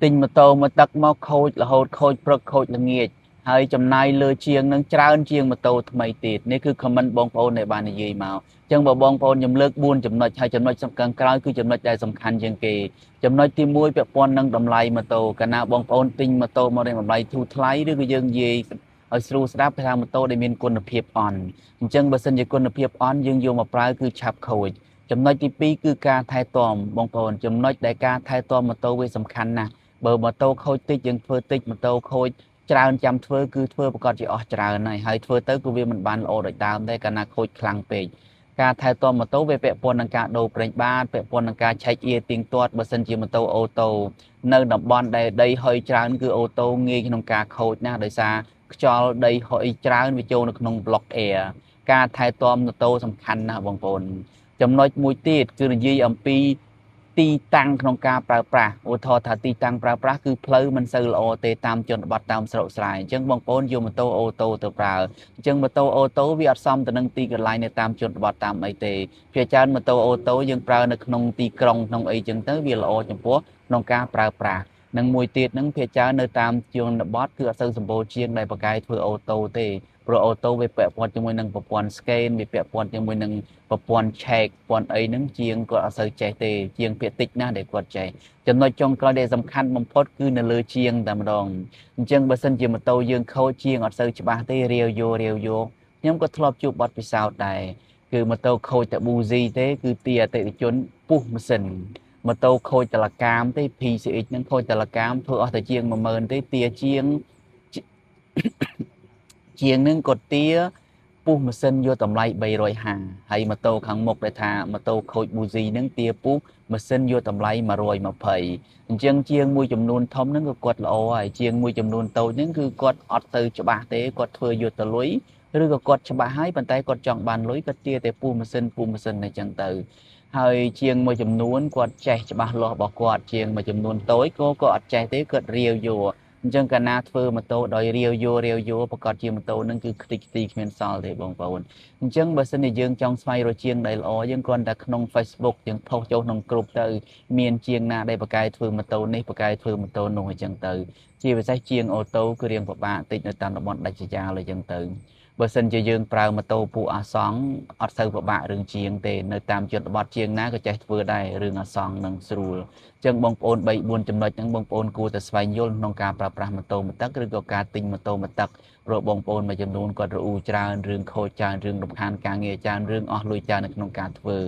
ទិញម៉ូតូមកទឹកមកខូចរហូតខូចព្រឹកខូចល្ងាចហើយចំណាយលើជាងនឹងច្រើនជាងម៉ូតូថ្មីទៀតនេះគឺ comment បងប្អូនដែលបាននិយាយមកអញ្ចឹងបើបងប្អូនខ្ញុំលើក4ចំណុចហើយចំណុចសំខាន់ក្រោយគឺចំណុចដែលសំខាន់ជាងគេចំណុចទី1ពាក់ព័ន្ធនឹងតម្លៃម៉ូតូកាលណាបងប្អូនទិញម៉ូតូមកในតម្លៃធូរថ្លៃឬក៏យើងនិយាយឲ្យស្រួលស្ដាប់ថាម៉ូតូដែលមានគុណភាពអន់អញ្ចឹងបើសិនជាគុណភាពអន់យើងយកមកប្រើគឺឆាប់ខូចចំណុចទី2គឺការថែទាំបងប្អូនចំណុចដែលការថែទាំម៉ូតូវាសំខាន់ណាស់បើម៉ូតូខូចតិចយើងធ្វើតិចម៉ូតូខូចច្រើនចាំធ្វើគឺធ្វើប្រកាសជាអស់ច្រើនហើយធ្វើទៅគឺវាមិនបានល្អដូចដើមទេកាលណាខូចខ្លាំងពេកការថែទាំម៉ូតូវាពាក់ព័ន្ធនឹងការដូរប្រេងបាតពាក់ព័ន្ធនឹងការឆែកអៀទៀងទាត់បើសិនជាម៉ូតូអូតូនៅតំបន់ដែលដីហុយច្រើនគឺអូតូងាយក្នុងការខូចណាស់ដោយសារខ្យល់ដីហុយច្រើនវាចូលនៅក្នុង block air ការថែទាំម៉ូតូសំខាន់ណាស់បងប្អូនចំណុចមួយទៀតគឺនិយាយអំពីទីតាំងក្នុងការប្រើប្រាស់ឧទាហរណ៍ថាទីតាំងប្រើប្រាស់គឺផ្លូវមិនសូវល្អទេតាមជនបទតាមស្រុកស្រែអញ្ចឹងបងប្អូនយកម៉ូតូអូតូទៅប្រើអញ្ចឹងម៉ូតូអូតូវាអត់សមទៅនឹងទីកន្លែងនៅតាមជនបទតាមអីទេភាគច្រើនម៉ូតូអូតូយើងប្រើនៅក្នុងទីក្រុងក្នុងអីចឹងទៅវាល្អចំពោះក្នុងការប្រើប្រាស់និងមួយទៀតនឹងភាគច្រើននៅតាមជនបទគឺអត់សូវសម្បូរជាងដែលបកកាយធ្វើអូតូទេព្រោះអូតូវាពាក់ព័ន្ធជាមួយនឹងប្រព័ន្ធ scan វាពាក់ព័ន្ធជាមួយនឹងប្រព័ន្ធ check ប្រព័ន្ធអីហ្នឹងជាងគាត់អត់សូវចេះទេជាងភាគតិចណាស់ដែលគាត់ចេះចំណុចចុងក្រោយដែលសំខាន់បំផុតគឺនៅលើជាងតែម្ដងអញ្ចឹងបើសិនជាម៉ូតូយើងខូចជាងអត់សូវច្បាស់ទេរាវយកខ្ញុំក៏ធ្លាប់ជួបបទពិសោធន៍ដែរគឺម៉ូតូខូចតែ boozy ទេគឺទីអតិថិជនពុះម៉ាស៊ីនម៉ូតូខូចតលកាមទេ PCX ហ្នឹងខូចតលកាមធ្វើអស់តែជាង10000ទេទាជាងនឹងគាត់ទាពុះម៉ាស៊ីនយកតម្លៃ350ហើយម៉ូតូខាងមុខដែលថាម៉ូតូខូច Buzi ហ្នឹងទាពុះម៉ាស៊ីនយកតម្លៃ120អញ្ចឹងជាងមួយចំនួនធំហ្នឹងក៏គាត់ល្អហើយជាងមួយចំនួនតូចហ្នឹងគឺគាត់អត់ទៅច្បាស់ទេគាត់ធ្វើយកទៅលុយឬក៏គាត់ច្បាស់ហើយប៉ុន្តែគាត់ចង់បានលុយគាត់ទាតែពុះម៉ាស៊ីនអញ្ចឹងទៅហើយជាងមួយចំនួនគាត់ចេះច្បាស់លាស់របស់គាត់ជាងមួយចំនួនតូចក៏អត់ចេះទេគាត់រាវយកអញ្ចឹងកាលណាធ្វើម៉ូតូដោយរាវយកប្រកាសជាម៉ូតូនឹងគឺខ្ទេចខ្ទីគ្មានសល់ទេបងប្អូនអញ្ចឹងបើសិនជាយើងចង់ស្វែងរកជាងដែលល្អយើងគ្រាន់តែក្នុង Facebook យើងផុសចូលក្នុងក្រុមទៅមានជាងណាដែលបកកាយធ្វើម៉ូតូនេះបកកាយធ្វើម៉ូតូនោះអញ្ចឹងទៅជាពិសេសជាងអូតូគឺរៀងពិបាកតិចនៅតាមតំបន់ដាច់ស្រយាលអញ្ចឹងទៅបើសិនជាយើងប្រើម៉ូតូពួកអាសង្ឃអត់សូវពិបាករឿងជាងទេនៅតាមជនបទជាងណាក៏ចេះធ្វើដែររឿងអាសង្ឃនឹងស្រួលអញ្ចឹងបងប្អូន3 4ចំណុចហ្នឹងបងប្អូនគួរតែស្វែងយល់ក្នុងការប្រើប្រាស់ម៉ូតូមកទឹកឬក៏ការទិញម៉ូតូមកទឹកព្រោះបងប្អូនមួយចំនួនគាត់រអ៊ូច្រើនរឿងខូចច្រើនរឿងរំខានការងារច្រើនរឿងអស់លុយច្រើននៅក្នុងការធ្វើ